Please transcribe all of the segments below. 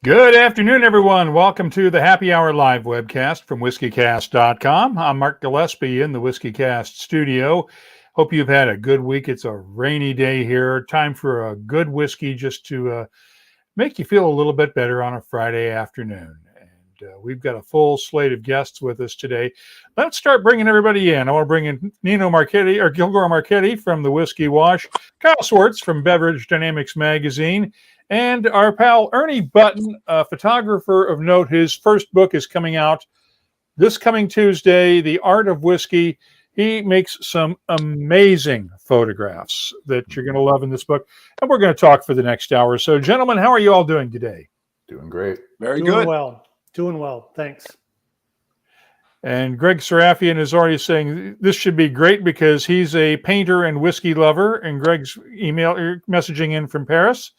Good afternoon, everyone. Welcome to the Happy Hour Live webcast from WhiskyCast.com. I'm Mark Gillespie in the WhiskyCast studio. Hope you've had a good week. It's a rainy day here. Time for a good whiskey just to make you feel a little bit better on a Friday afternoon. And we've got a full slate of guests with us today. Let's start bringing everybody in. I want to bring in Nino Marchetti, or Kilgore-Marchetti from the Whiskey Wash, Kyle Swartz from Beverage Dynamics Magazine, and our pal Ernie Button, a photographer of note. His first book is coming out this coming Tuesday, The Art of Whisky. He makes some amazing photographs that you're going to love in this book. And we're going to talk for the next hour. So, gentlemen, how are you all doing today? Doing great. Very Doing good. Doing well. Thanks. And Greg Serafian is already saying this should be great because he's a painter and whiskey lover. And Greg's messaging in from Paris.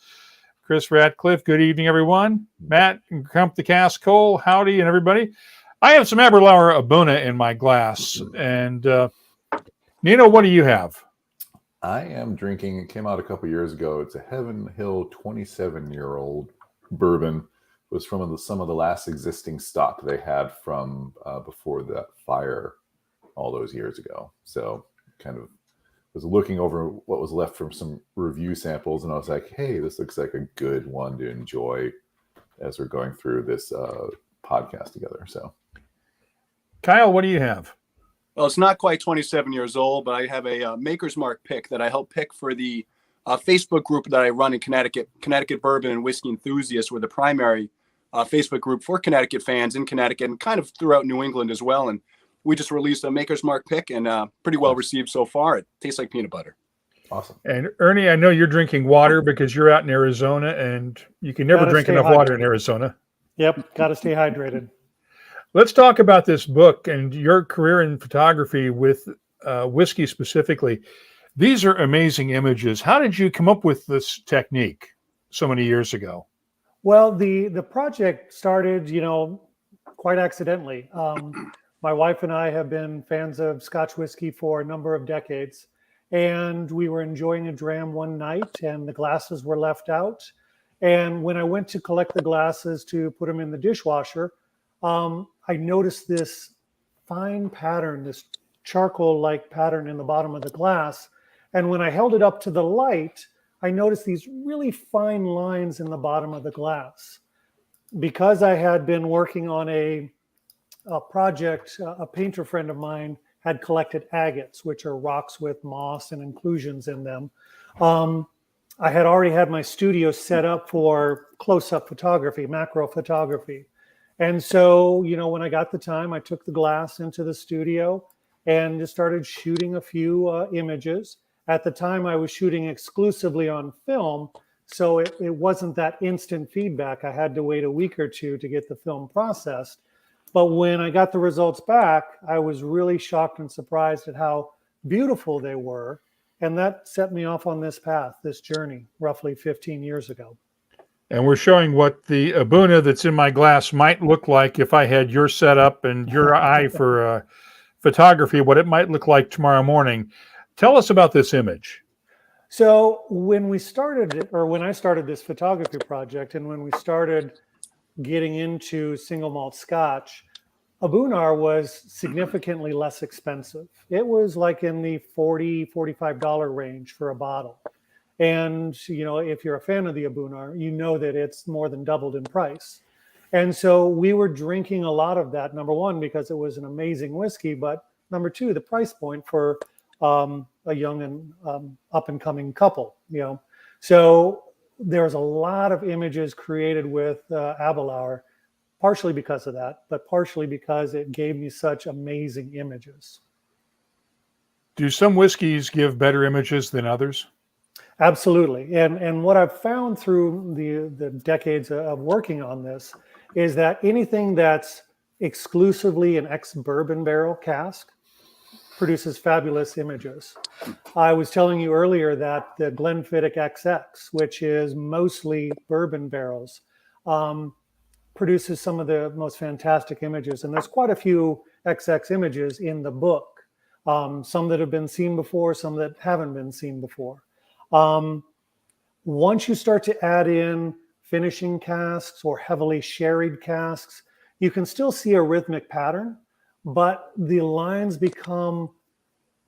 Chris Ratcliffe, good evening, everyone. Matt Crump the Cask Cole, howdy, and everybody. I have some Aberlour Abuna in my glass. And Nino, what do you have? I am drinking, it came out a couple years ago. It's a Heaven Hill 27-year-old bourbon. It was from some of the last existing stock they had from before that fire all those years ago. So kind of was looking over what was left from some review samples, and I was like, hey, this looks like a good one to enjoy as we're going through this podcast together. So, Kyle, what do you have? Well, it's not quite 27 years old, but I have a Maker's Mark pick that I helped pick for the Facebook group that I run in Connecticut. Connecticut Bourbon and Whiskey Enthusiasts were the primary Facebook group for Connecticut fans in Connecticut and kind of throughout New England as well. And we just released a Maker's Mark pick and pretty well received so far. It tastes like peanut butter. Awesome. And Ernie, I know you're drinking water because you're out in Arizona and you can never drink enough water in Arizona. Yep, got to stay hydrated. Let's talk about this book and your career in photography with whiskey specifically. These are amazing images. How did you come up with this technique so many years ago? Well, the project started, quite accidentally. My wife and I have been fans of Scotch whiskey for a number of decades, and we were enjoying a dram one night, and the glasses were left out. And when I went to collect the glasses to put them in the dishwasher, I noticed this fine pattern, this charcoal-like pattern in the bottom of the glass. And when I held it up to the light, I noticed these really fine lines in the bottom of the glass. Because I had been working on a project, a painter friend of mine had collected agates, which are rocks with moss and inclusions in them. I had already had my studio set up for close-up photography, macro photography. And so, when I got the time, I took the glass into the studio and just started shooting a few images. At the time, I was shooting exclusively on film, so it wasn't that instant feedback. I had to wait a week or two to get the film processed. But when I got the results back, I was really shocked and surprised at how beautiful they were. And that set me off on this path, this journey, roughly 15 years ago. And we're showing what the Abuna that's in my glass might look like if I had your setup and your eye for photography, what it might look like tomorrow morning. Tell us about this image. So when I started this photography project and when we started getting into single malt Scotch, Abuna was significantly less expensive. It was like in the $40, $45 range for a bottle. And, if you're a fan of the Abuna, you know that it's more than doubled in price. And so we were drinking a lot of that, number one, because it was an amazing whiskey, but number two, the price point for a young and up-and-coming couple, So there's a lot of images created with Aberlour, partially because of that, but partially because it gave me such amazing images. Do some whiskeys give better images than others? Absolutely. And what I've found through the decades of working on this is that anything that's exclusively an ex-bourbon barrel cask produces fabulous images. I was telling you earlier that the Glenfiddich XX, which is mostly bourbon barrels, produces some of the most fantastic images. And there's quite a few XX images in the book, some that have been seen before, some that haven't been seen before. Once you start to add in finishing casks or heavily sherried casks, you can still see a rhythmic pattern, but the lines become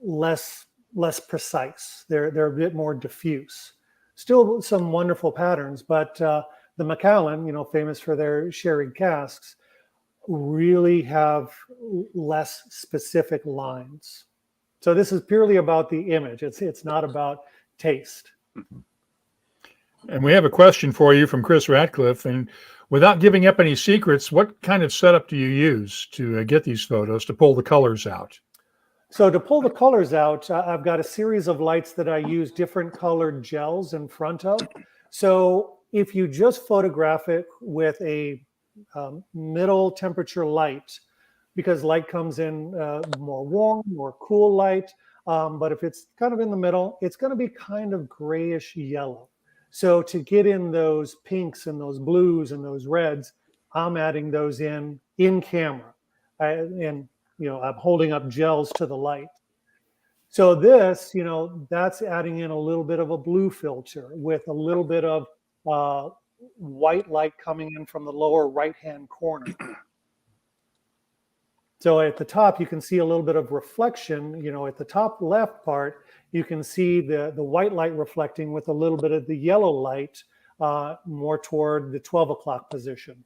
less precise. They're a bit more diffuse. Still some wonderful patterns, but the Macallan, famous for their sherried casks, really have less specific lines. So this is purely about the image. It's not about taste. And we have a question for you from Chris Ratcliffe. And without giving up any secrets, what kind of setup do you use to get these photos, to pull the colors out? So to pull the colors out, I've got a series of lights that I use different colored gels in front of. So if you just photograph it with a middle temperature light, because light comes in more warm, more cool light, but if it's kind of in the middle, it's going to be kind of grayish yellow. So to get in those pinks and those blues and those reds, I'm adding those in camera. I'm holding up gels to the light. So this, that's adding in a little bit of a blue filter with a little bit of white light coming in from the lower right-hand corner. So at the top, you can see a little bit of reflection. At the top left part, you can see the white light reflecting with a little bit of the yellow light more toward the 12 o'clock position.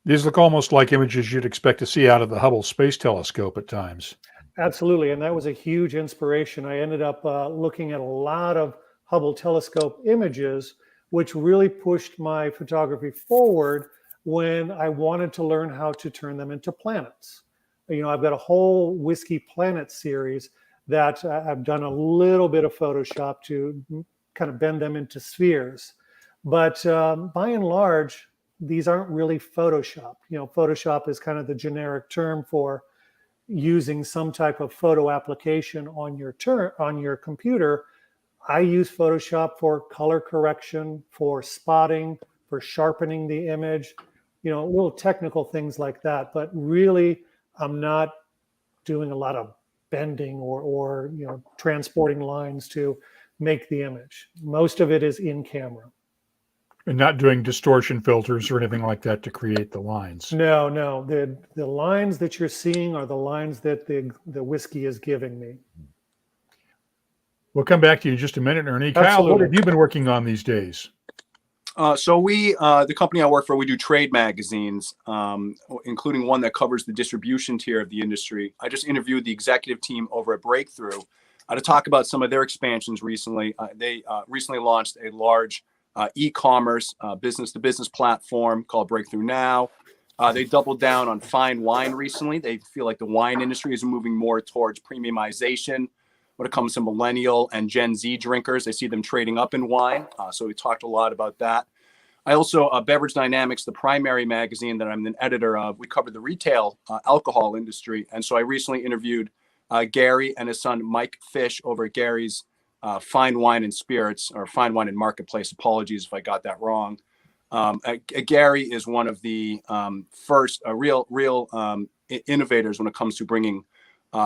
These look almost like images you'd expect to see out of the Hubble Space Telescope at times. Absolutely, and that was a huge inspiration. I ended up looking at a lot of Hubble telescope images, which really pushed my photography forward when I wanted to learn how to turn them into planets. I've got a whole Whiskey Planet series that I've done a little bit of Photoshop to kind of bend them into spheres. But by and large, these aren't really Photoshop. Photoshop is kind of the generic term for using some type of photo application on your computer. I use Photoshop for color correction, for spotting, for sharpening the image, little technical things like that. But really, I'm not doing a lot of bending or transporting lines to make the image. Most of it is in camera. And not doing distortion filters or anything like that to create the lines. No. The lines that you're seeing are the lines that the whiskey is giving me. We'll come back to you in just a minute, Ernie. Absolutely. Kyle, what have you been working on these days? So we, the company I work for, we do trade magazines, including one that covers the distribution tier of the industry. I just interviewed the executive team over at Breakthrough to talk about some of their expansions recently. They recently launched a large e-commerce business-to-business platform called Breakthrough Now. They doubled down on fine wine recently. They feel like the wine industry is moving more towards premiumization when it comes to millennial and Gen Z drinkers. They see them trading up in wine. So we talked a lot about that. I also, Beverage Dynamics, the primary magazine that I'm an editor of, we covered the retail alcohol industry. And so I recently interviewed Gary and his son, Mike Fish, over at Gary's Fine Wine and Spirits, or Fine Wine and Marketplace. Apologies if I got that wrong. Gary is one of the first real innovators when it comes to bringing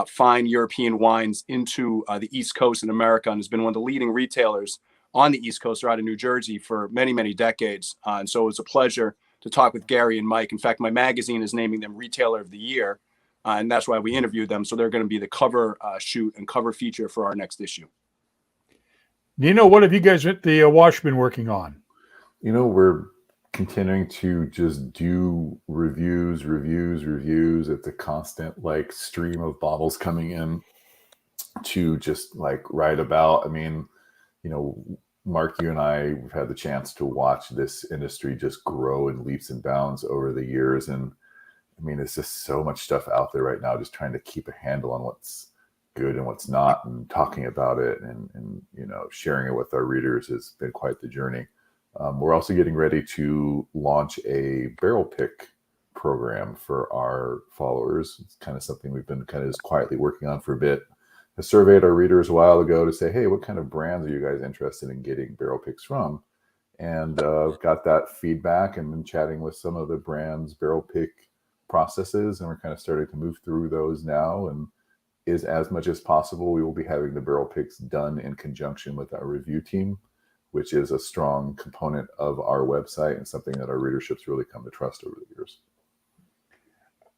fine European wines into the East Coast in America, and has been one of the leading retailers on the East Coast or out of New Jersey for many, many decades. And so it was a pleasure to talk with Gary and Mike. In fact, my magazine is naming them Retailer of the Year, and that's why we interviewed them. So they're going to be the cover shoot and cover feature for our next issue. Nino, what have you guys at the Wash been working on? We're continuing to just do reviews. It's a constant stream of bottles coming in to just write about. I mean, Mark, you and I have had the chance to watch this industry just grow in leaps and bounds over the years. And I mean, it's just so much stuff out there right now, just trying to keep a handle on what's good and what's not, and talking about it and sharing it with our readers has been quite the journey. We're also getting ready to launch a barrel pick program for our followers. It's kind of something we've been kind of just quietly working on for a bit. I surveyed our readers a while ago to say, hey, what kind of brands are you guys interested in getting barrel picks from? And got that feedback and been chatting with some of the brands' barrel pick processes, and we're kind of starting to move through those now. And as much as possible, we will be having the barrel picks done in conjunction with our review team. which is a strong component of our website and something that our readership's really come to trust over the years.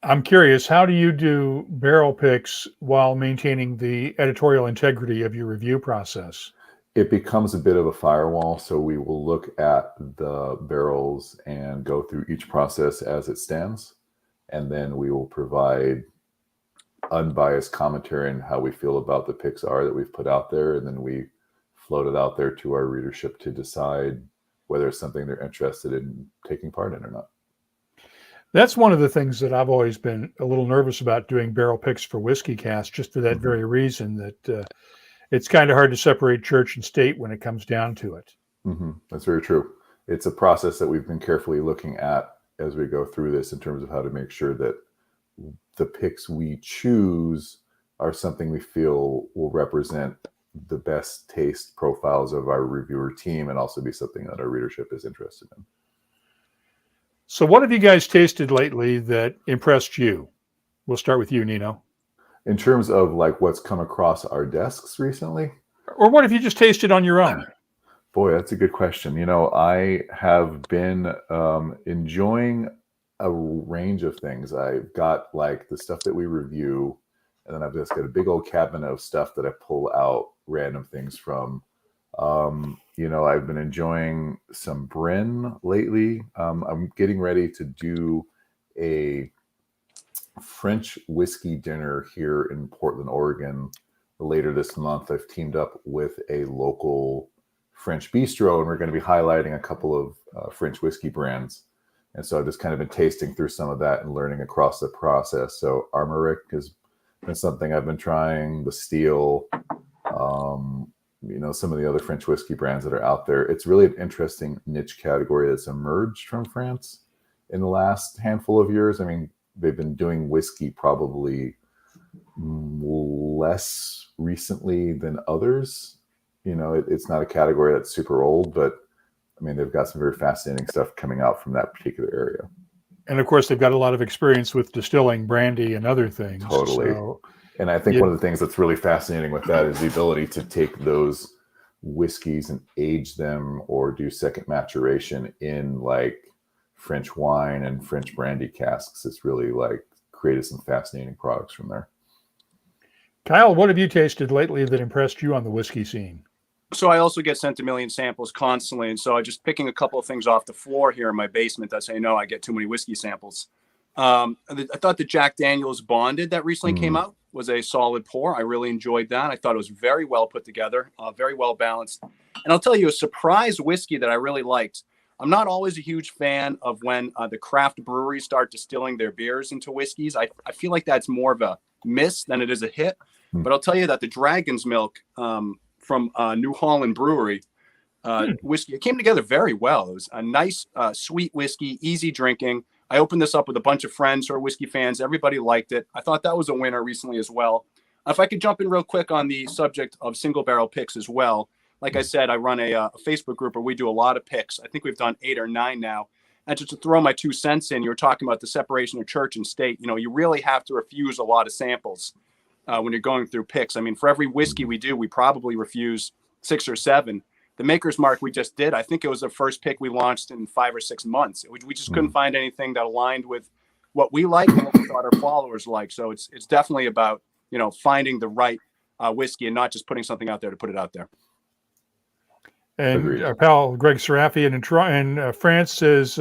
I'm curious, how do you do barrel picks while maintaining the editorial integrity of your review process? It becomes a bit of a firewall. So we will look at the barrels and go through each process as it stands. And then we will provide unbiased commentary on how we feel about the picks are that we've put out there. And then we float it out there to our readership to decide whether it's something they're interested in taking part in or not. That's one of the things that I've always been a little nervous about doing barrel picks for WhiskyCast, just for that very reason that it's kind of hard to separate church and state when it comes down to it. That's very true. It's a process that we've been carefully looking at as we go through this in terms of how to make sure that the picks we choose are something we feel will represent the best taste profiles of our reviewer team and also be something that our readership is interested in. So what have you guys tasted lately that impressed you? We'll start with you, Nino. In terms of like what's come across our desks recently? Or what have you just tasted on your own? Boy, that's a good question. You know, I have been enjoying a range of things. I've got like the stuff that we review, and then I've just got a big old cabinet of stuff that I pull out random things from. You know, I've been enjoying some Bryn lately. I'm getting ready to do a French whiskey dinner here in Portland, Oregon later this month. I've teamed up with a local French bistro, and we're going to be highlighting a couple of French whiskey brands. And so I've just kind of been tasting through some of that and learning across the process. So Armoric has been something I've been trying, the Steel, you know, some of the other French whiskey brands that are out there. It's really an interesting niche category that's emerged from France in the last handful of years. I mean, they've been doing whiskey probably less recently than others. You know, it's not a category that's super old, but I mean, they've got some very fascinating stuff coming out from that particular area. And of course, they've got a lot of experience with distilling brandy and other things. Totally. So, and I think one of the things that's really fascinating with that is the ability to take those whiskeys and age them or do second maturation in like French wine and French brandy casks. It's really like created some fascinating products from there. Kyle, what have you tasted lately that impressed you on the whiskey scene? So I also get sent a million samples constantly. And so I'm just picking a couple of things off the floor here in my basement that say, no, I get too many whiskey samples. I thought the Jack Daniel's Bonded that recently came out was a solid pour. I really enjoyed that. I thought it was very well put together, very well balanced. And I'll tell you a surprise whiskey that I really liked. I'm not always a huge fan of when the craft breweries start distilling their beers into whiskeys. I feel like that's more of a miss than it is a hit. But I'll tell you that the Dragon's Milk from New Holland Brewery whiskey, it came together very well. It was a nice, sweet whiskey, easy drinking. I opened this up with a bunch of friends who are whiskey fans. Everybody liked it. I thought that was a winner recently as well. If I could jump in real quick on the subject of single barrel picks as well. Like I said, I run a Facebook group where we do a lot of picks. I think we've done 8 or 9 now. And just to throw my 2 cents in, you were talking about the separation of church and state. You know, you really have to refuse a lot of samples when you're going through picks. I mean, for every whiskey we do, we probably refuse 6 or 7. The Maker's Mark we just did, I think it was the first pick we launched in 5 or 6 months. We just couldn't find anything that aligned with what we like and what we thought our followers like. So it's definitely about, you know, finding the right whiskey and not just putting something out there to put it out there. And Agreed. our pal Greg Serafian in France says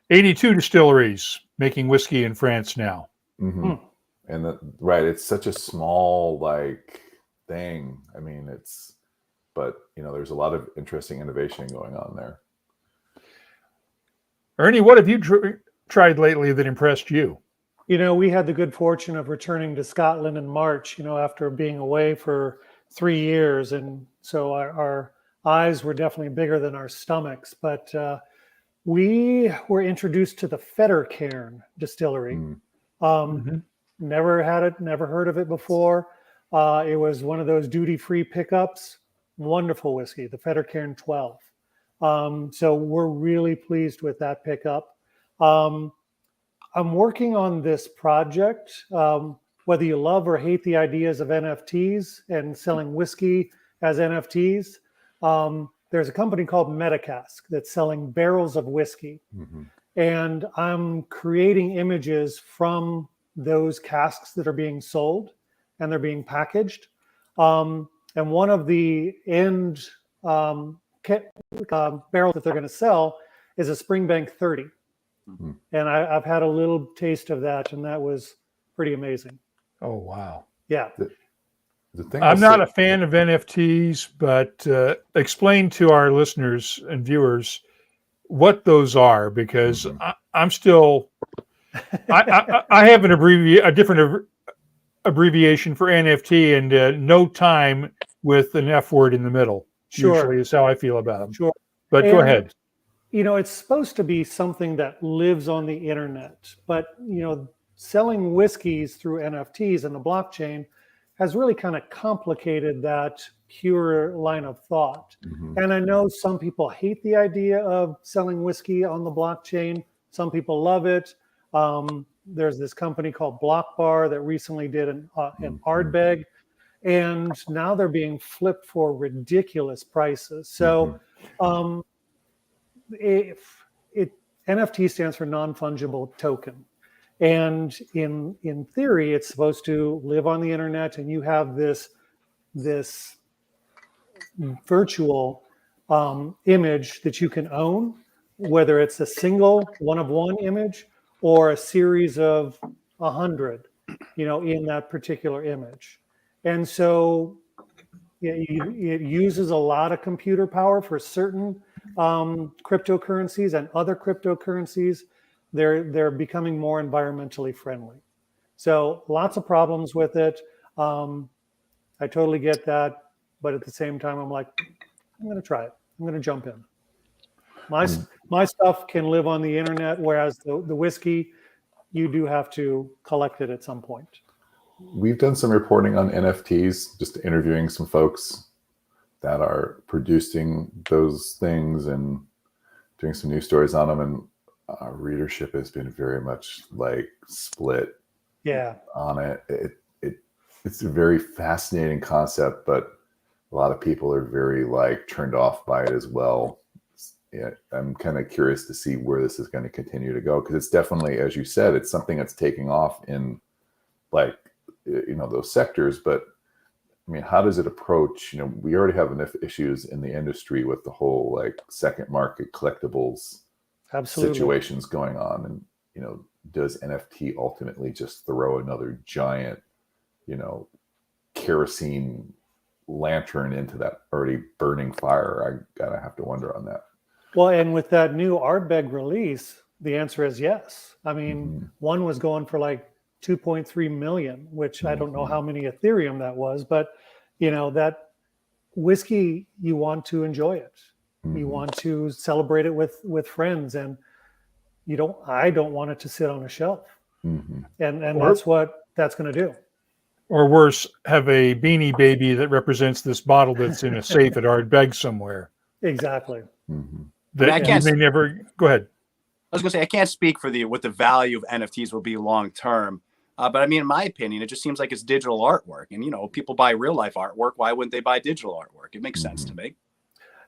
82 distilleries making whiskey in France now. And right, it's such a small like thing. I mean, but you know, there's a lot of interesting innovation going on there. Ernie, what have you tried lately that impressed you? You know, we had the good fortune of returning to Scotland in March, you know, after being away for 3 years. And so our eyes were definitely bigger than our stomachs. But we were introduced to the Fettercairn distillery. Never had it, never heard of it before. It was one of those duty-free pickups. Wonderful whiskey, the Fettercairn 12. So we're really pleased with that pickup. I'm working on this project. Whether you love or hate the ideas of NFTs and selling whiskey as NFTs, there's a company called Metacask that's selling barrels of whiskey. Mm-hmm. And I'm creating images from those casks that are being sold and they're being packaged. And one of the end barrels that they're going to sell is a Springbank 30. Mm-hmm. And I've had a little taste of that, and that was pretty amazing. Oh, wow. Yeah. The thing I'm not a fan of NFTs, but explain to our listeners and viewers what those are, because I'm still, I have a different abbreviation for NFT, and no time with an F word in the middle. Sure. Usually is how I feel about them. Sure. But go ahead. You know, it's supposed to be something that lives on the internet, but, you know, selling whiskeys through NFTs and the blockchain has really kind of complicated that pure line of thought. Mm-hmm. And I know some people hate the idea of selling whiskey on the blockchain. Some people love it. There's this company called Block Bar that recently did an Ardbeg, and now they're being flipped for ridiculous prices. So NFT stands for non-fungible token. And in theory, it's supposed to live on the internet, and you have this virtual image that you can own, whether it's a single one-of-one image or a series of 100, you know, in that particular image. And so it uses a lot of computer power for certain cryptocurrencies, and other cryptocurrencies, they're becoming more environmentally friendly. So lots of problems with it. I totally get that, but at the same time, I'm like, I'm going to try it. I'm going to jump in. My stuff can live on the internet, whereas the whiskey, you do have to collect it at some point. We've done some reporting on NFTs, just interviewing some folks that are producing those things and doing some news stories on them. And our readership has been very much like split on it. It's a very fascinating concept, but a lot of people are very like turned off by it as well. Yeah, I'm kind of curious to see where this is going to continue to go, because it's definitely, as you said, it's something that's taking off in like, you know, those sectors. But I mean, how does it approach, you know, we already have enough issues in the industry with the whole like second market collectibles situations going on. And, you know, does NFT ultimately just throw another giant, you know, kerosene lantern into that already burning fire? I gotta have to wonder on that. Well, and with that new Ardbeg release, the answer is yes. I mean, one was going for like 2.3 million, which I don't know how many Ethereum that was, but you know, that whiskey, you want to enjoy it. You want to celebrate it with friends, and I don't want it to sit on a shelf. And that's what that's going to do. Or worse, have a beanie baby that represents this bottle that's in a safe at Ardbeg somewhere. Exactly. That you may never. Go ahead. I was going to say, I can't speak for what the value of NFTs will be long term. But I mean, in my opinion, it just seems like it's digital artwork. And, you know, people buy real life artwork. Why wouldn't they buy digital artwork? It makes sense to me.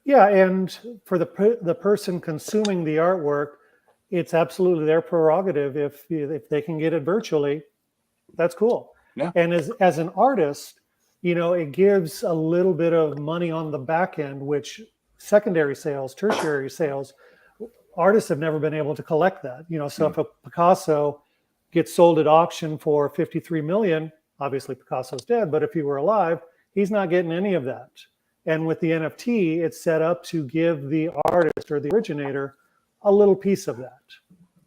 Yeah. And for the person consuming the artwork, it's absolutely their prerogative. If they can get it virtually, that's cool. Yeah. And as an artist, you know, it gives a little bit of money on the back end, which secondary sales, tertiary sales, artists have never been able to collect that. You know, so if a Picasso gets sold at auction for 53 million, obviously Picasso's dead, but if he were alive, he's not getting any of that. And with the NFT, it's set up to give the artist or the originator a little piece of that.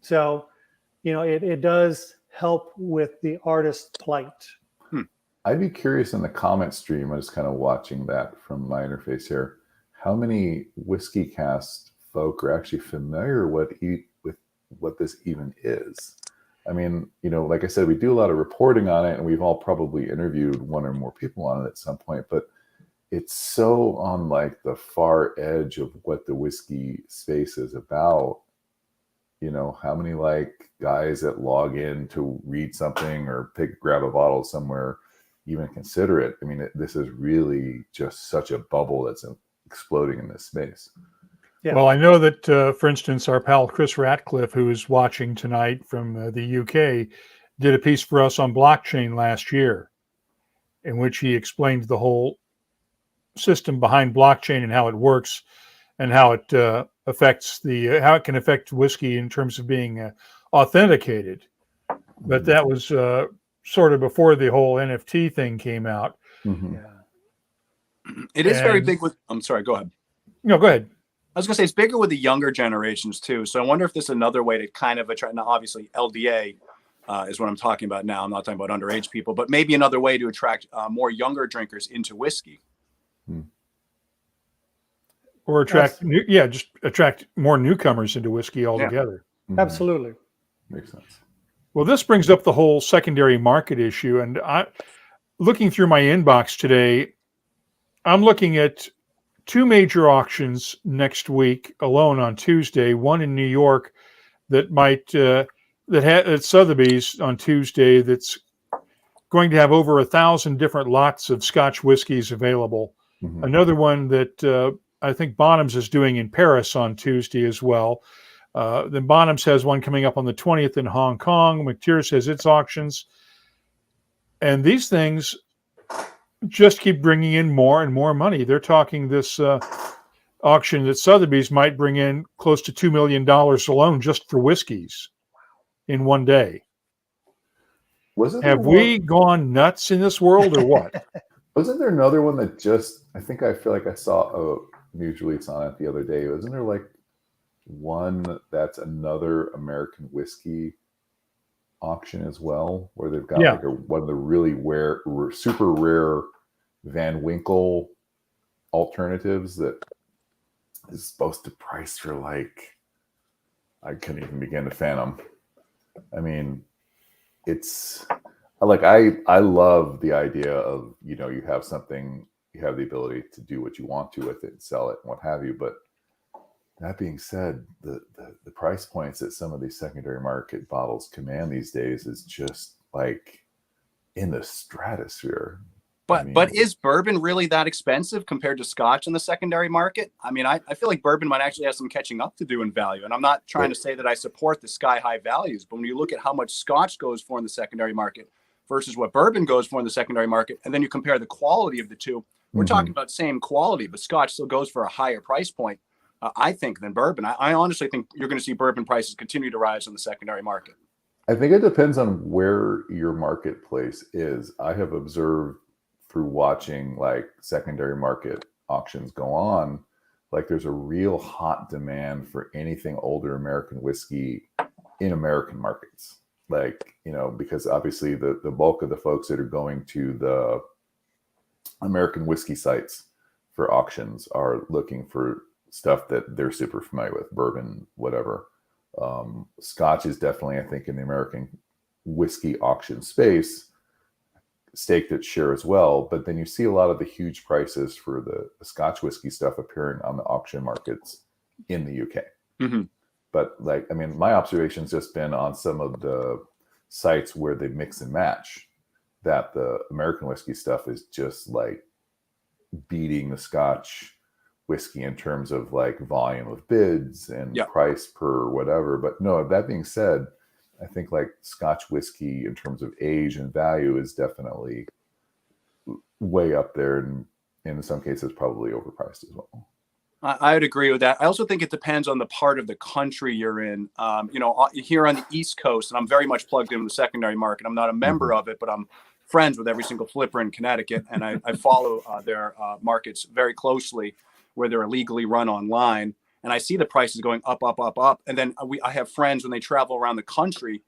So, you know, it does help with the artist's plight. I'd be curious in the comment stream, I was kind of watching that from my interface here, how many WhiskyCast folk are actually familiar with what this even is. I mean, you know, like I said, we do a lot of reporting on it, and we've all probably interviewed one or more people on it at some point, but it's so on like the far edge of what the whiskey space is about. You know, how many like guys that log in to read something or grab a bottle somewhere even consider it? I mean, this is really just such a bubble that's exploding in this space. Yeah. Well, I know that, for instance, our pal Chris Ratcliffe, who is watching tonight from the UK, did a piece for us on blockchain last year, in which he explained the whole system behind blockchain and how it works, and how it affects how it can affect whiskey in terms of being authenticated. But that was sort of before the whole NFT thing came out. Mm-hmm. Yeah. It is very big with. I'm sorry. Go ahead. No, go ahead. I was going to say it's bigger with the younger generations too. So I wonder if there's another way to kind of attract. Now, obviously, LDA is what I'm talking about now. I'm not talking about underage people, but maybe another way to attract more younger drinkers into whiskey. Or attract just attract more newcomers into whiskey altogether. Mm-hmm. Absolutely. Makes sense. Well, this brings up the whole secondary market issue. And looking through my inbox today, I'm looking at 2 major auctions next week alone on Tuesday. One in New York that might at Sotheby's on Tuesday that's going to have over 1,000 different lots of Scotch whiskeys available. Mm-hmm. Another one that I think Bonhams is doing in Paris on Tuesday as well. Then Bonhams has one coming up on the 20th in Hong Kong. McTier's has its auctions. And these things just keep bringing in more and more money. They're talking this auction that Sotheby's might bring in close to $2 million alone just for whiskeys in one day. Have we gone nuts in this world or what? Wasn't there another one that I feel like I saw a news release on it the other day. Wasn't there like one that's another American whiskey auction as well, where they've got like one of the really rare, super rare Van Winkle alternatives that is supposed to price for like, I couldn't even begin to fathom. I mean, it's like, I love the idea of, you have something, you have the ability to do what you want to with it and sell it and what have you. But that being said, the price points that some of these secondary market bottles command these days is just like in the stratosphere. But is bourbon really that expensive compared to Scotch in the secondary market? I mean, I feel like bourbon might actually have some catching up to do in value. And I'm not trying to say that I support the sky high values, but when you look at how much Scotch goes for in the secondary market versus what bourbon goes for in the secondary market, and then you compare the quality of the two, we're talking about same quality, but Scotch still goes for a higher price point, I think, than bourbon. I honestly think you're going to see bourbon prices continue to rise in the secondary market. I think it depends on where your marketplace is. I have observed through watching like secondary market auctions go on, like there's a real hot demand for anything older American whiskey in American markets. Like, because obviously the bulk of the folks that are going to the American whiskey sites for auctions are looking for stuff that they're super familiar with, bourbon, whatever. Scotch is definitely, I think, in the American whiskey auction space, staked its share as well. But then you see a lot of the huge prices for the Scotch whiskey stuff appearing on the auction markets in the UK. Mm-hmm. But like, I mean, my observation's just been on some of the sites where they mix and match, that the American whiskey stuff is just like beating the Scotch whiskey in terms of like volume of bids and price per whatever. But no, that being said, I think like Scotch whiskey in terms of age and value is definitely way up there, and in some cases probably overpriced as well. I would agree with that. I also think it depends on the part of the country you're in. Here on the East Coast, and I'm very much plugged into the secondary market. I'm not a member of it, but I'm friends with every single flipper in Connecticut, and I follow their markets very closely where they're illegally run online. And I see the prices going up, up, up, up. And then I have friends when they travel around the country.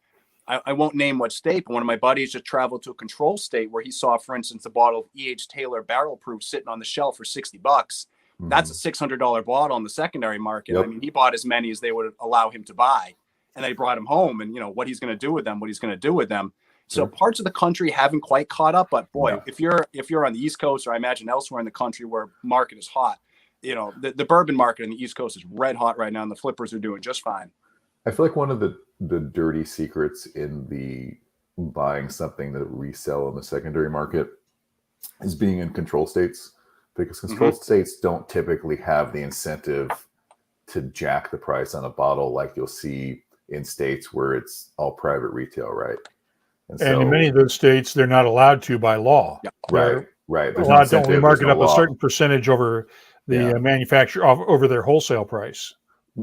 I won't name what state, but one of my buddies just traveled to a control state where he saw, for instance, a bottle of E.H. Taylor barrel proof sitting on the shelf for $60. That's a $600 bottle on the secondary market. Yep. I mean, he bought as many as they would allow him to buy, and they brought him home, and what he's going to do with them, So parts of the country haven't quite caught up, but boy, if you're on the East Coast, or I imagine elsewhere in the country where market is hot, the bourbon market in the East Coast is red hot right now, and the flippers are doing just fine. I feel like one of the dirty secrets in the buying something that resell in the secondary market is being in control states. because controlled states don't typically have the incentive to jack the price on a bottle like you'll see in states where it's all private retail, right? And in many of those states, they're not allowed to by law. Yeah. Right. They're allowed to only market up a certain percentage over the manufacturer over their wholesale price.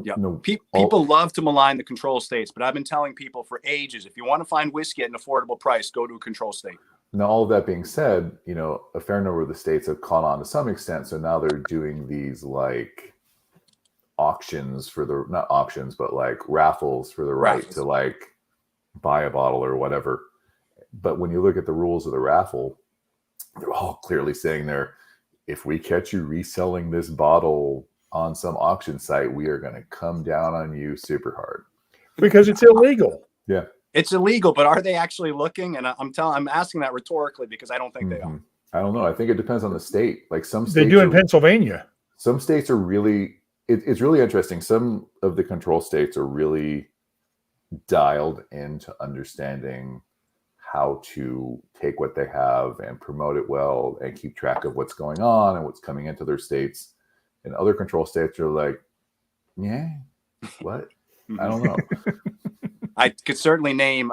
Yeah, people love to malign the control states, but I've been telling people for ages, if you want to find whiskey at an affordable price, go to a control state. Now, all of that being said, a fair number of the states have caught on to some extent. So now they're doing these like auctions not auctions, but like raffles for the right to like buy a bottle or whatever. But when you look at the rules of the raffle, they're all clearly saying there, if we catch you reselling this bottle on some auction site, we are going to come down on you super hard. Because it's illegal. Yeah. It's illegal, but are they actually looking? And I'm asking that rhetorically because I don't think they are. I don't know. I think it depends on the state. Like some states they do in Pennsylvania. Some states are really, it's really interesting. Some of the control states are really dialed into understanding how to take what they have and promote it well and keep track of what's going on and what's coming into their states. And other control states are like, yeah, what? I don't know. I could certainly name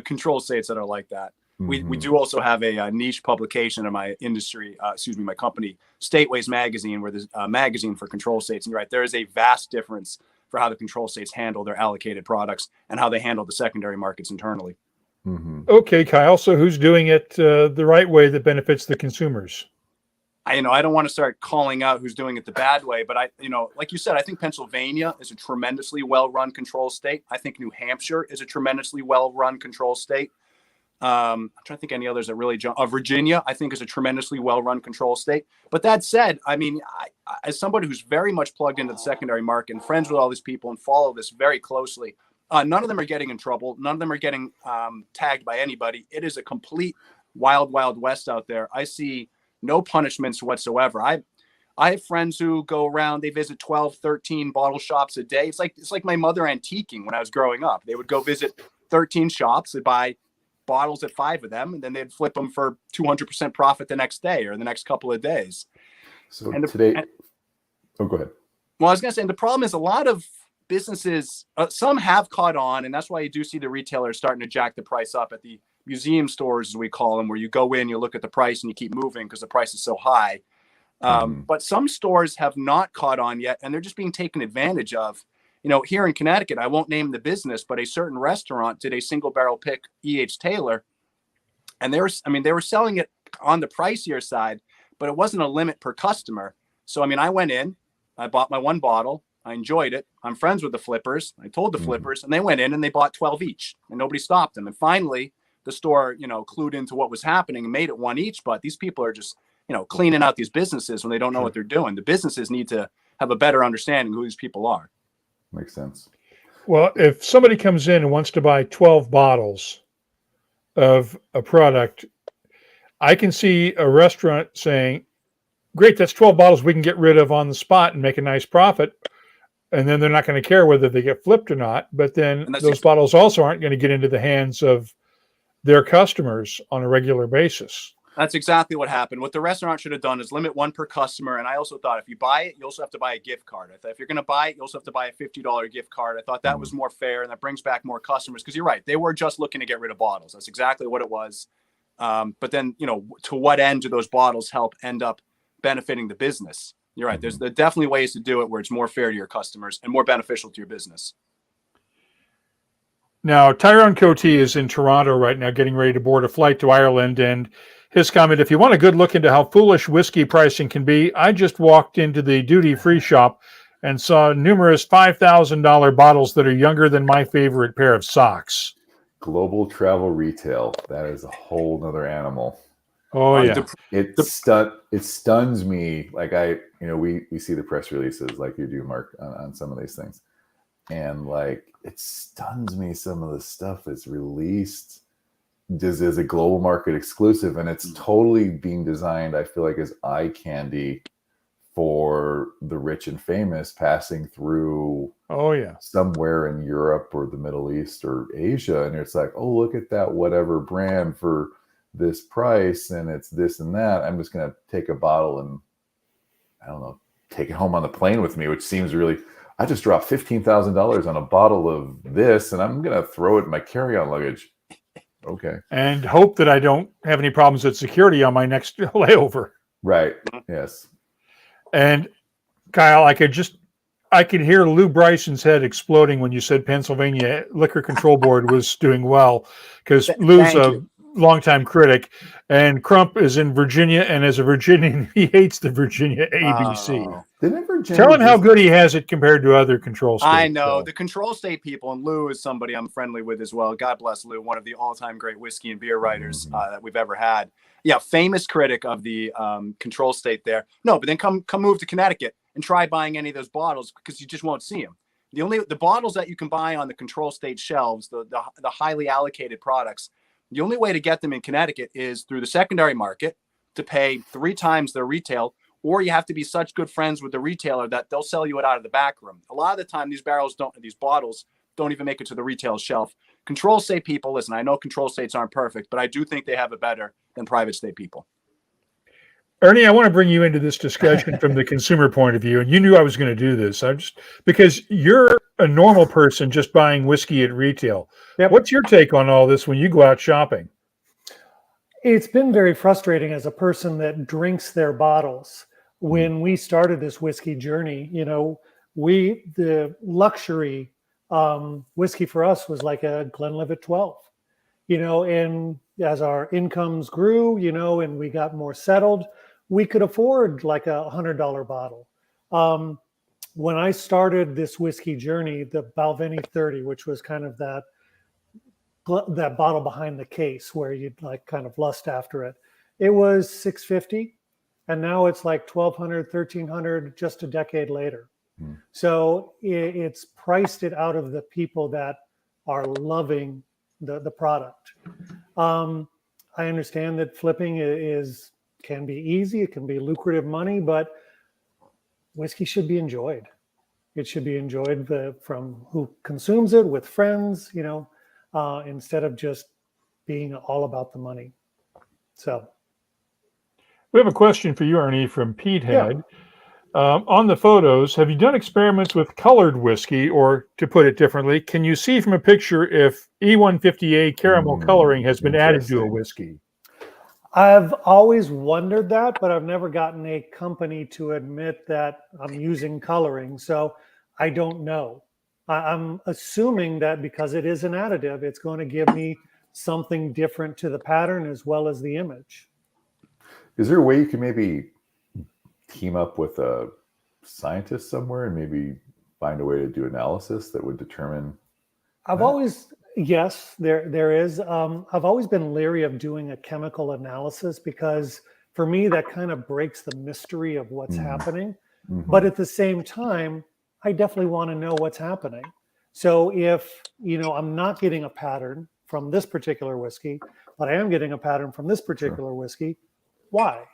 control states that are like that. We do also have a niche publication in my industry, my company, Stateways Magazine, where there's a magazine for control states. And you're right, there is a vast difference for how the control states handle their allocated products and how they handle the secondary markets internally. Okay, Kyle. So who's doing it the right way that benefits the consumers? I don't want to start calling out who's doing it the bad way, but like you said, I think Pennsylvania is a tremendously well-run control state. I think New Hampshire is a tremendously well-run control state. I'm trying to think any others that really jump. Virginia, I think, is a tremendously well-run control state. But that said, I mean, as somebody who's very much plugged into the secondary market and friends with all these people and follow this very closely, none of them are getting in trouble. None of them are getting tagged by anybody. It is a complete wild, wild west out there. I see no punishments whatsoever. I have friends who go around, they visit 12, 13 bottle shops a day. It's like my mother antiquing when I was growing up. They would go visit 13 shops, they'd buy bottles at 5 of them, and then they'd flip them for 200% profit the next day or the next couple of days. So go ahead. Well, I was going to say, and the problem is a lot of businesses, some have caught on, and that's why you do see the retailers starting to jack the price up at the museum stores, as we call them, where you go in, you look at the price and you keep moving because the price is so high. But some stores have not caught on yet, and they're just being taken advantage of. Here in Connecticut, I won't name the business, but a certain restaurant did a single barrel pick E.H. Taylor, and they were selling it on the pricier side, but it wasn't a limit per customer. So, I went in, I bought my one bottle, I enjoyed it. I'm friends with the flippers. I told the flippers, and they went in and they bought 12 each, and nobody stopped them. And finally, the store, clued into what was happening and made it one each. But these people are just, cleaning out these businesses when they don't know what they're doing. The businesses need to have a better understanding of who these people are. Makes sense. Well, if somebody comes in and wants to buy 12 bottles of a product, I can see a restaurant saying, great, that's 12 bottles we can get rid of on the spot and make a nice profit. And then they're not going to care whether they get flipped or not. But then those bottles also aren't going to get into the hands of their customers on a regular basis. That's exactly what happened. What the restaurant should have done is limit one per customer. And I also thought if you buy it, you also have to buy a gift card. I thought if you're going to buy it, you also have to buy a $50 gift card. I thought that was more fair, and that brings back more customers, because you're right. They were just looking to get rid of bottles. That's exactly what it was. But then, to what end do those bottles help end up benefiting the business? You're right. There's definitely ways to do it where it's more fair to your customers and more beneficial to your business. Now, Tyrone Cote is in Toronto right now, getting ready to board a flight to Ireland. And his comment, if you want a good look into how foolish whiskey pricing can be, I just walked into the duty-free shop and saw numerous $5,000 bottles that are younger than my favorite pair of socks. Global travel retail. That is a whole nother animal. Oh, yeah. It stuns me. Like we see the press releases like you do, Mark, on some of these things. And it stuns me some of the stuff that's released just as a global market exclusive. And it's totally being designed, I feel like, as eye candy for the rich and famous passing through somewhere in Europe or the Middle East or Asia. And it's like, oh, look at that whatever brand for this price, and it's this and that. I'm just going to take a bottle and I don't know, take it home on the plane with me, which seems really, I just dropped $15,000 on a bottle of this and I'm going to throw it in my carry-on luggage. Okay. And hope that I don't have any problems with security on my next layover. Right. Yes. And Kyle, I could hear Lou Bryson's head exploding when you said Pennsylvania Liquor Control Board was doing well, because Lou's a longtime critic, and Crump is in Virginia, and as a Virginian, he hates the Virginia ABC. Tell him how good he has it compared to other control states. I know the control state people, and Lou is somebody I'm friendly with as well. God bless Lou, one of the all-time great whiskey and beer writers that we've ever had. Yeah, famous critic of the control state there. No, but then come move to Connecticut and try buying any of those bottles, because you just won't see them. The bottles that you can buy on the control state shelves, the highly allocated products, the only way to get them in Connecticut is through the secondary market to pay 3 times their retail, or you have to be such good friends with the retailer that they'll sell you it out of the back room. A lot of the time, these bottles don't even make it to the retail shelf. Control state people, listen, I know control states aren't perfect, but I do think they have it better than private state people. Ernie, I want to bring you into this discussion from the consumer point of view, and you knew I was going to do this. Because you're a normal person just buying whiskey at retail. Yep. What's your take on all this when you go out shopping? It's been very frustrating as a person that drinks their bottles. When we started this whiskey journey, the luxury whiskey for us was like a Glenlivet 12, and as our incomes grew, and we got more settled, we could afford like a $100 bottle. When I started this whiskey journey, the Balvenie 30, which was kind of that bottle behind the case where you'd like kind of lust after it, it was $650, and now it's like $1,200, $1,300 just a decade later. So it's priced it out of the people that are loving the product. I understand that flipping can be easy, it can be lucrative money, but whiskey should be enjoyed. It should be enjoyed from who consumes it, with friends, instead of just being all about the money. So we have a question for you, Ernie, from Pete Head. On the photos, have you done experiments with colored whiskey, or to put it differently, can you see from a picture if E150A caramel coloring has been added to a whiskey? I've always wondered that, but I've never gotten a company to admit that I'm using coloring, so I don't know. I'm assuming that because it is an additive, it's going to give me something different to the pattern as well as the image. Is there a way you can maybe team up with a scientist somewhere and maybe find a way to do analysis that would determine? Yes, there is. I've always been leery of doing a chemical analysis because for me, that kind of breaks the mystery of what's happening. But at the same time, I definitely want to know what's happening. So if, I'm not getting a pattern from this particular whiskey, but I am getting a pattern from this particular whiskey, why?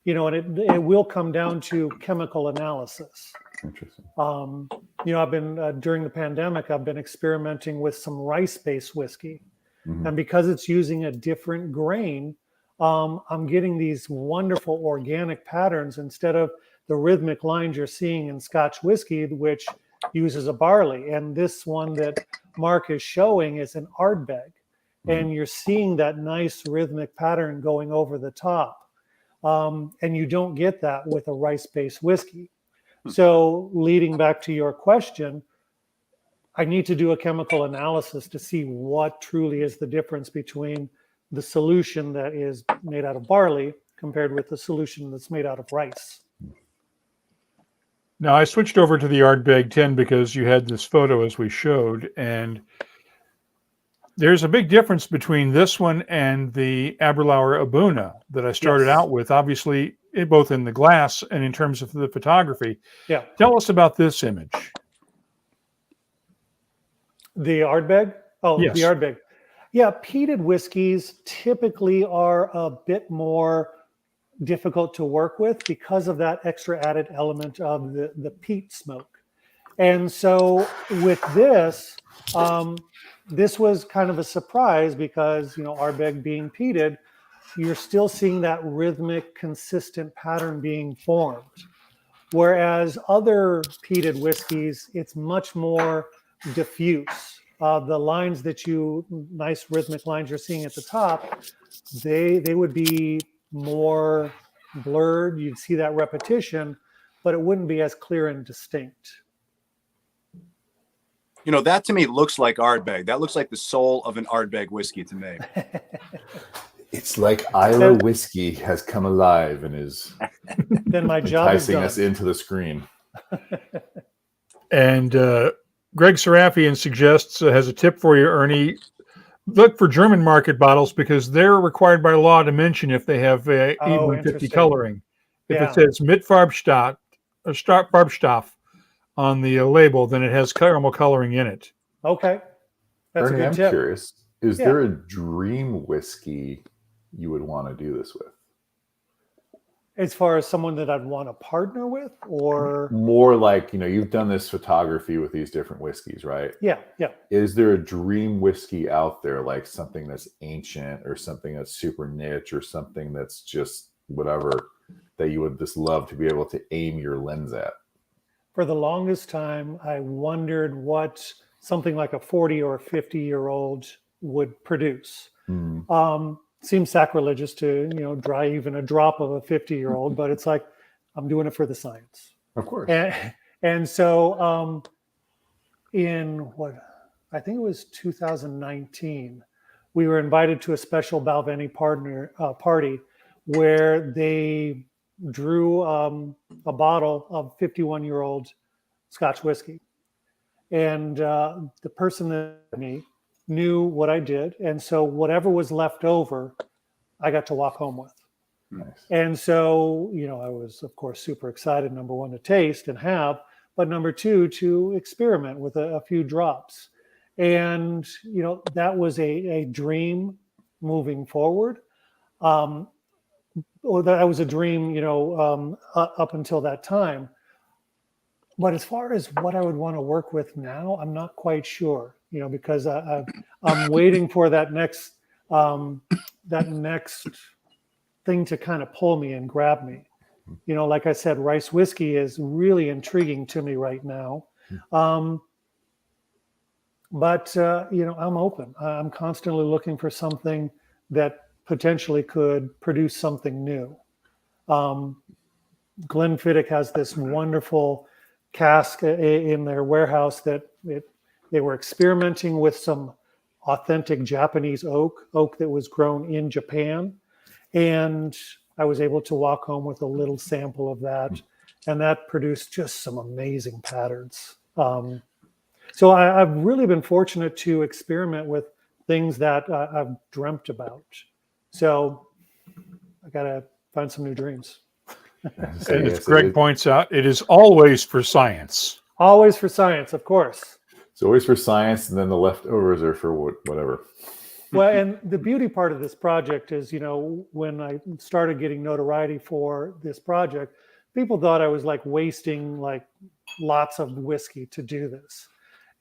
And it will come down to chemical analysis. Interesting. I've been during the pandemic, I've been experimenting with some rice-based whiskey, and because it's using a different grain, I'm getting these wonderful organic patterns instead of the rhythmic lines you're seeing in Scotch whiskey, which uses a barley. And this one that Mark is showing is an Ardbeg, and you're seeing that nice rhythmic pattern going over the top. And you don't get that with a rice-based whiskey. So leading back to your question, I need to do a chemical analysis to see what truly is the difference between the solution that is made out of barley compared with the solution that's made out of rice. Now, I switched over to the Ardbeg 10 because you had this photo as we showed, and there's a big difference between this one and the Aberlour Abuna that I started out with, obviously, both in the glass and in terms of the photography. Yeah. Tell us about this image. The Ardbeg? Oh, yes. The Ardbeg. Yeah, peated whiskeys typically are a bit more difficult to work with because of that extra added element of the peat smoke. And so with this, this was kind of a surprise because, Ardbeg being peated, you're still seeing that rhythmic, consistent pattern being formed. Whereas other peated whiskeys, it's much more diffuse. The lines that nice rhythmic lines you're seeing at the top, they would be more blurred. You'd see that repetition, but it wouldn't be as clear and distinct. You know, that to me looks like Ardbeg. That looks like the soul of an Ardbeg whiskey to me. It's like Isla whiskey has come alive and is then my job is enticing done. us into the screen. And Greg Serafian suggests, has a tip for you, Ernie. Look for German market bottles because they're required by law to mention if they have E150 interesting. coloring. If Yeah. it says Mitfarbstoff or Farbstoff on the label, then it has caramel coloring in it. Okay. That's Ernie, a good I'm tip. curious. Is Yeah. there a dream whiskey you would want to do this with? As far as someone that I'd want to partner with, or More like, you've done this photography with these different whiskeys, right? yeah. Is there a dream whiskey out there, like something that's ancient or something that's super niche or something that's just whatever, that you would just love to be able to aim your lens at? For the longest time, I wondered what something like a 40 or 50-year-old would produce. Seems sacrilegious to, dry even a drop of a 50-year-old, but it's like, I'm doing it for the science. Of course. And so in I think it was 2019, we were invited to a special Balvenie party where they drew a bottle of 51-year-old Scotch whiskey. And the person that me knew what I did. And so whatever was left over, I got to walk home with. Nice. And so, I was, of course, super excited, number one, to taste and have, but number two, to experiment with a few drops. And, that was a dream moving forward. Or that was a dream, up until that time. But as far as what I would want to work with now, I'm not quite sure, because I'm waiting for that next thing to kind of pull me and grab me. Like I said, rice whiskey is really intriguing to me right now. But I'm open. I'm constantly looking for something that potentially could produce something new. Glenfiddich has this wonderful cask in their warehouse that they were experimenting with some authentic Japanese oak that was grown in Japan. And I was able to walk home with a little sample of that. And that produced just some amazing patterns. So I've really been fortunate to experiment with things that I've dreamt about. So I got to find some new dreams. And as Greg points out, it is always for science. Always for science, of course. It's always for science, and then the leftovers are for whatever. Well, and the beauty part of this project is, when I started getting notoriety for this project, people thought I was like wasting like lots of whiskey to do this.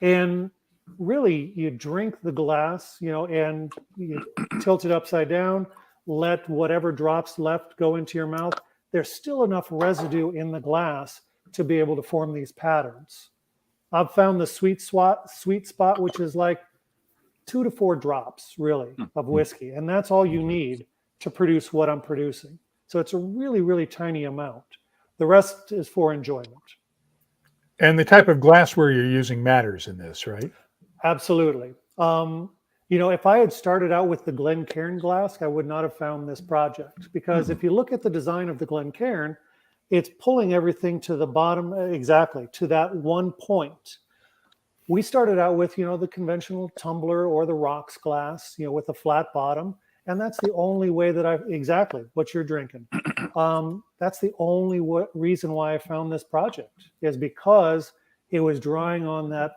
And really, you drink the glass, and you tilt it upside down, let whatever drops left go into your mouth. There's still enough residue in the glass to be able to form these patterns. I've found the sweet spot, which is like 2 to 4 drops, really, of whiskey. And that's all you need to produce what I'm producing. So it's a really, really tiny amount. The rest is for enjoyment. And the type of glassware you're using matters in this, right? Absolutely. If I had started out with the Glencairn glass, I would not have found this project. Because if you look at the design of the Glencairn, it's pulling everything to the bottom, exactly, to that one point. We started out with, the conventional tumbler or the rocks glass, with a flat bottom. And that's the only way that exactly what you're drinking. That's the only reason why I found this project, is because it was drawing on that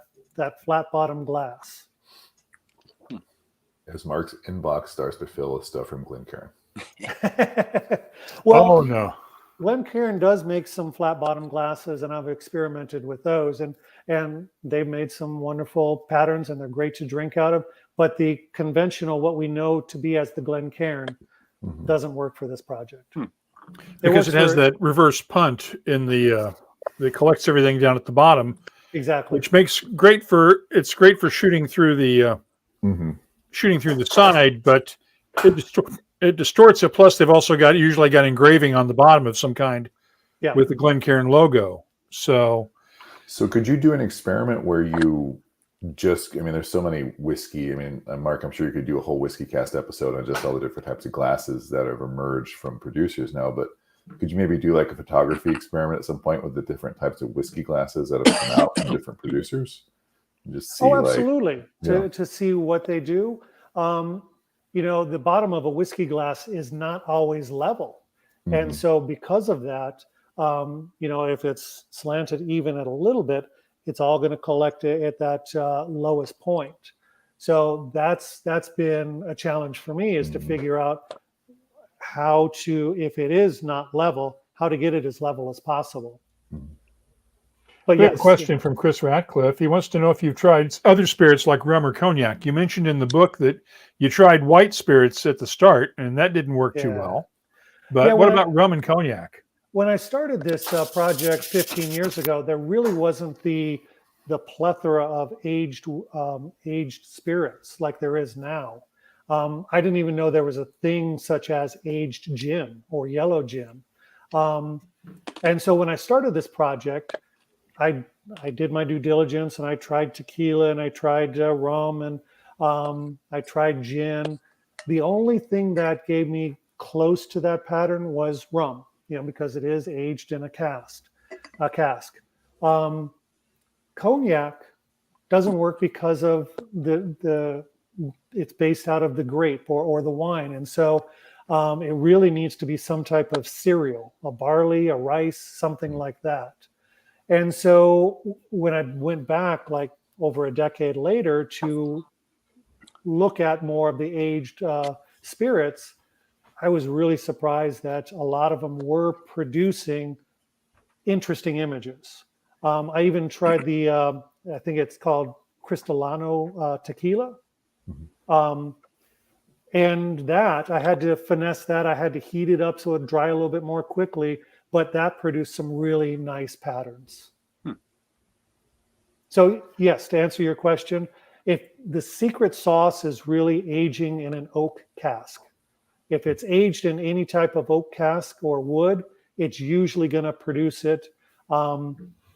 flat bottom glass. As Mark's inbox starts to fill with stuff from Glencairn. Well, oh, no. Glencairn does make some flat bottom glasses, and I've experimented with those, and they've made some wonderful patterns, and they're great to drink out of. But the conventional, what we know to be as the Glencairn, doesn't work for this project. Because it has that reverse punt in the that collects everything down at the bottom. Exactly. Which makes great for shooting through the side, but it distorts it. Plus, they've also usually got engraving on the bottom of some kind with the Glencairn logo. So could you do an experiment where you just, I mean, there's so many whiskey. I mean, Mark, I'm sure you could do a whole WhiskyCast episode on just all the different types of glasses that have emerged from producers now, but could you maybe do like a photography experiment at some point with the different types of whiskey glasses that have come out from different producers? And just see, absolutely. To see what they do. The bottom of a whiskey glass is not always level. Mm-hmm. And so because of that, if it's slanted even at a little bit, it's all going to collect at that lowest point. So that's been a challenge for me, is to figure out how to, if it is not level, how to get it as level as possible. But we have a question from Chris Ratcliffe. He wants to know if you've tried other spirits like rum or cognac. You mentioned in the book that you tried white spirits at the start, and that didn't work too well. But what about rum and cognac? When I started this project 15 years ago, there really wasn't the plethora of aged spirits like there is now. I didn't even know there was a thing such as aged gin or yellow gin. And so when I started this project, I did my due diligence, and I tried tequila, and I tried rum, and I tried gin. The only thing that gave me close to that pattern was rum, because it is aged in a cask. Cognac doesn't work because of it's based out of the grape or the wine. And so it really needs to be some type of cereal, a barley, a rice, something like that. And so when I went back like over a decade later to look at more of the aged spirits, I was really surprised that a lot of them were producing interesting images. I even tried I think it's called Cristalano tequila. And that, I had to finesse that. I had to heat it up so it would dry a little bit more quickly, but that produced some really nice patterns. So yes, to answer your question, if the secret sauce is really aging in an oak cask, if it's aged in any type of oak cask or wood, it's usually going to produce it,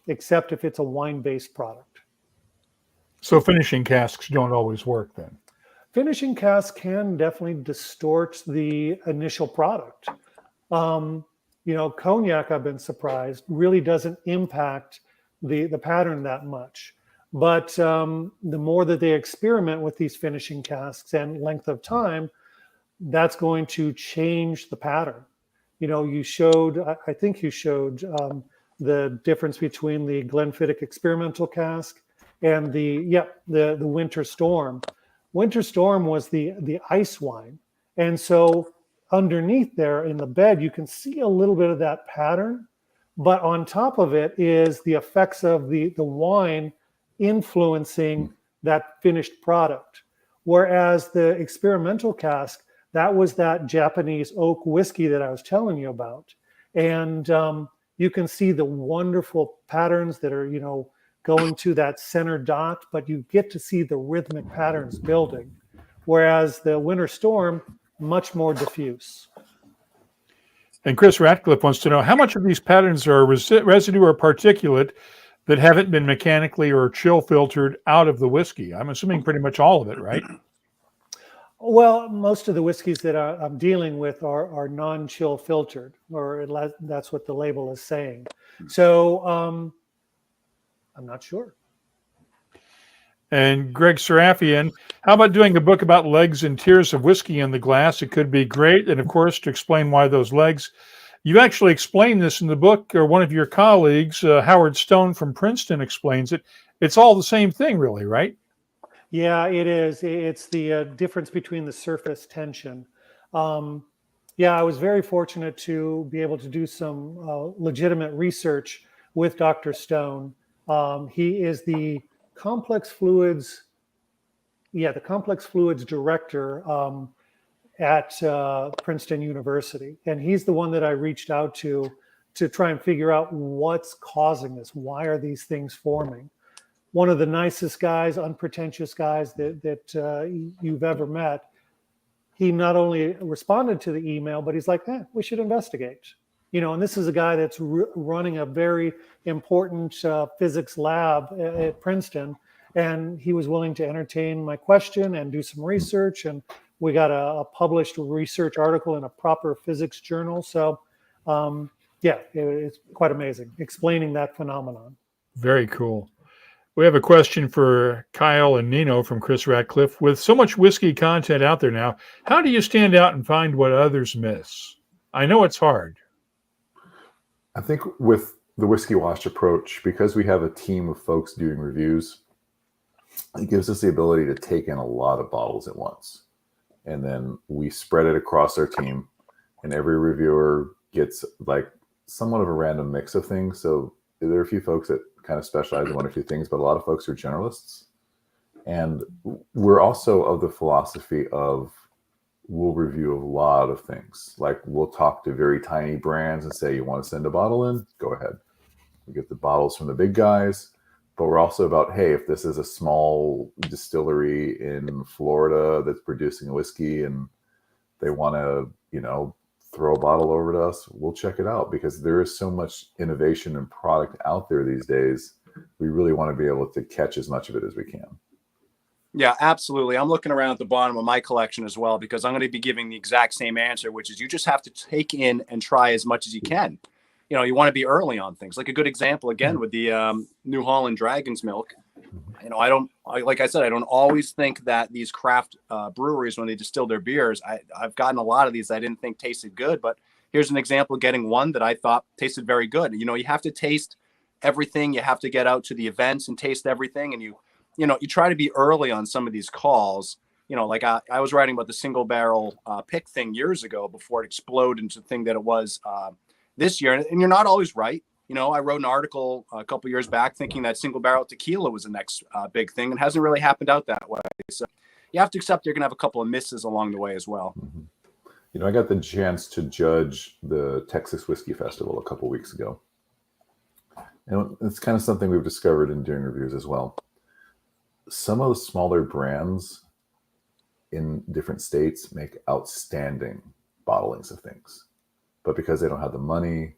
except if it's a wine-based product. So finishing casks don't always work then? Finishing casks can definitely distort the initial product. Cognac, I've been surprised, really doesn't impact the pattern that much. But the more that they experiment with these finishing casks and length of time, that's going to change the pattern. I think you showed the difference between the Glenfiddich experimental cask and the Winter Storm. Winter Storm was the ice wine. And so underneath there in the bed, you can see a little bit of that pattern, but on top of it is the effects of the wine influencing that finished product. Whereas the experimental cask, that was that Japanese oak whiskey that I was telling you about. And you can see the wonderful patterns that are, going to that center dot, but you get to see the rhythmic patterns building. Whereas the Winter Storm, much more diffuse. And Chris Ratcliffe wants to know how much of these patterns are residue or particulate that haven't been mechanically or chill filtered out of the whiskey. I'm assuming pretty much all of it, right? Well, most of the whiskeys that I'm dealing with are non-chill filtered, or that's what the label is saying. So I'm not sure. And Greg Serafian, how about doing a book about legs and tiers of whiskey in the glass? It could be great. And of course, to explain why those legs. You actually explain this in the book, or one of your colleagues, Howard Stone from Princeton, explains it. It's all the same thing, really, right? Yeah, it is. It's the difference between the surface tension. I was very fortunate to be able to do some legitimate research with Dr. Stone. He is the complex fluids director at Princeton University, and he's the one that I reached out to try and figure out what's causing this. Why are these things forming? One of the nicest guys, unpretentious guys that you've ever met. He not only responded to the email, but he's like, we should investigate. And this is a guy that's running a very important physics lab at Princeton, and he was willing to entertain my question and do some research, and we got a published research article in a proper physics journal. So, it's quite amazing, explaining that phenomenon. Very cool. We have a question for Kyle and Nino from Chris Ratcliffe. With so much whiskey content out there now, how do you stand out and find what others miss? I know it's hard. I think with the Whiskey Wash approach, because we have a team of folks doing reviews, it gives us the ability to take in a lot of bottles at once. And then we spread it across our team, and every reviewer gets like somewhat of a random mix of things. So there are a few folks that kind of specialize in one or two things, but a lot of folks are generalists. And we're also of the philosophy of we'll review a lot of things. Like we'll talk to very tiny brands and say, you want to send a bottle in? Go ahead. We get the bottles from the big guys, but we're also about, hey, if this is a small distillery in Florida that's producing a whiskey and they want to, throw a bottle over to us, we'll check it out, because there is so much innovation and product out there these days. We really want to be able to catch as much of it as we can. Yeah, absolutely. I'm looking around at the bottom of my collection as well, because I'm going to be giving the exact same answer, which is you just have to take in and try as much as you can. You want to be early on things. Like a good example, again, with the New Holland Dragon's Milk. I don't always think that these craft breweries, when they distill their beers, I've gotten a lot of these I didn't think tasted good, but here's an example of getting one that I thought tasted very good. You have to taste everything. You have to get out to the events and taste everything. And you try to be early on some of these calls. Like I was writing about the single barrel pick thing years ago before it exploded into the thing that it was this year. And you're not always right. I wrote an article a couple years back thinking that single barrel tequila was the next big thing, and hasn't really happened out that way. So you have to accept you're going to have a couple of misses along the way as well. I got the chance to judge the Texas Whiskey Festival a couple weeks ago. And it's kind of something we've discovered in doing reviews as well. Some of the smaller brands in different states make outstanding bottlings of things. But because they don't have the money,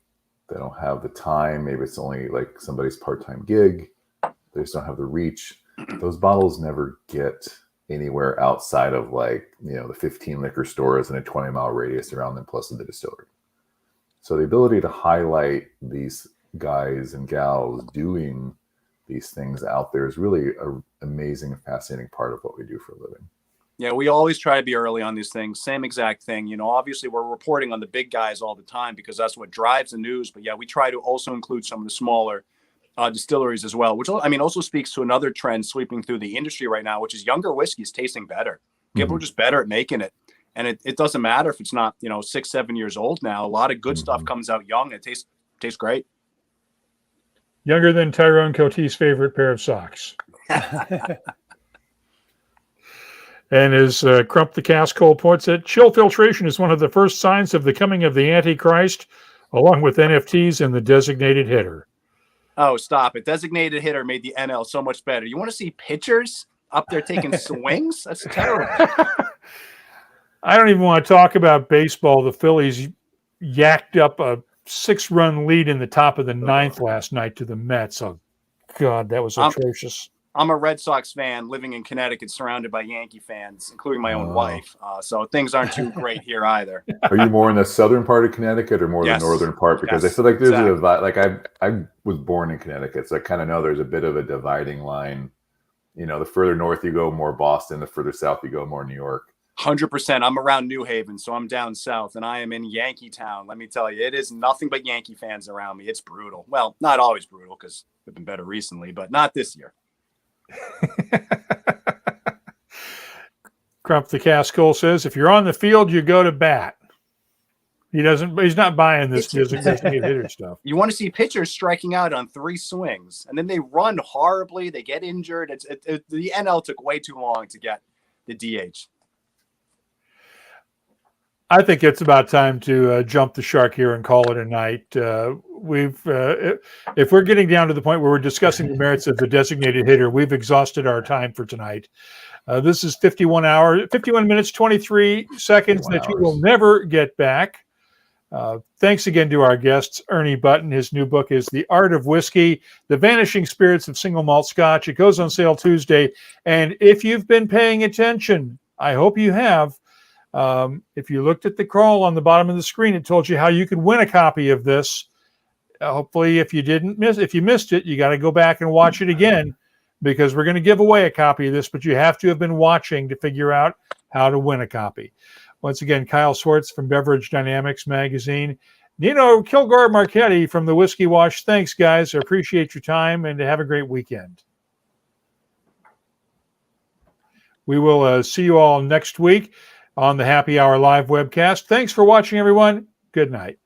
they don't have the time, maybe it's only like somebody's part-time gig, they just don't have the reach, those bottles never get anywhere outside of the 15 liquor stores in a 20-mile radius around them, plus in the distillery. So the ability to highlight these guys and gals doing these things out there is really an amazing and fascinating part of what we do for a living. Yeah, we always try to be early on these things. Same exact thing. Obviously we're reporting on the big guys all the time because that's what drives the news. But yeah, we try to also include some of the smaller distilleries as well, which also speaks to another trend sweeping through the industry right now, which is younger whiskeys tasting better. People are just better at making it. And it doesn't matter if it's not, 6-7 years old now. A lot of good stuff comes out young. And it tastes great. Younger than Tyrone Cote's favorite pair of socks. And as Crump the Cask Hole points it, chill filtration is one of the first signs of the coming of the Antichrist, along with NFTs and the designated hitter. Oh, stop it. Designated hitter made the NL so much better. You want to see pitchers up there taking swings? That's terrible. I don't even want to talk about baseball. The Phillies yacked up a 6-run lead in the top of the ninth last night to the Mets. Oh, God, that was atrocious. I'm a Red Sox fan living in Connecticut, surrounded by Yankee fans, including my own wife. So things aren't too great here either. Are you more in the southern part of Connecticut or more the northern part? Because I feel like there's a divide. Like I was born in Connecticut, so I kind of know there's a bit of a dividing line. The further north you go, more Boston. The further south you go, more New York. 100%. I'm around New Haven, so I'm down south, and I am in Yankee Town. Let me tell you, it is nothing but Yankee fans around me. It's brutal. Well, not always brutal because they've been better recently, but not this year. Crump the Cask Hole says, if you're on the field, you go to bat. He's not buying this designated hitter stuff. You want to see pitchers striking out on 3 swings, and then they run horribly. They get injured. The NL took way too long to get the DH. I think it's about time to jump the shark here and call it a night. If we're getting down to the point where we're discussing the merits of the designated hitter, we've exhausted our time for tonight. This is 51 minutes, 23 seconds that you will never get back. Thanks again to our guests, Ernie Button. His new book is The Art of Whisky, The Vanishing Spirits of Single Malt Scotch. It goes on sale Tuesday. And if you've been paying attention, I hope you have, if you looked at the crawl on the bottom of the screen, it told you how you could win a copy of this. Hopefully, if you missed it, you got to go back and watch it again, because we're going to give away a copy of this, but you have to have been watching to figure out how to win a copy. Once again, Kyle Swartz from Beverage Dynamics Magazine. Nino Kilgore-Marchetti from the Whiskey Wash. Thanks, guys. I appreciate your time, and have a great weekend. We will see you all next week on the Happy Hour Live webcast. Thanks for watching, everyone. Good night.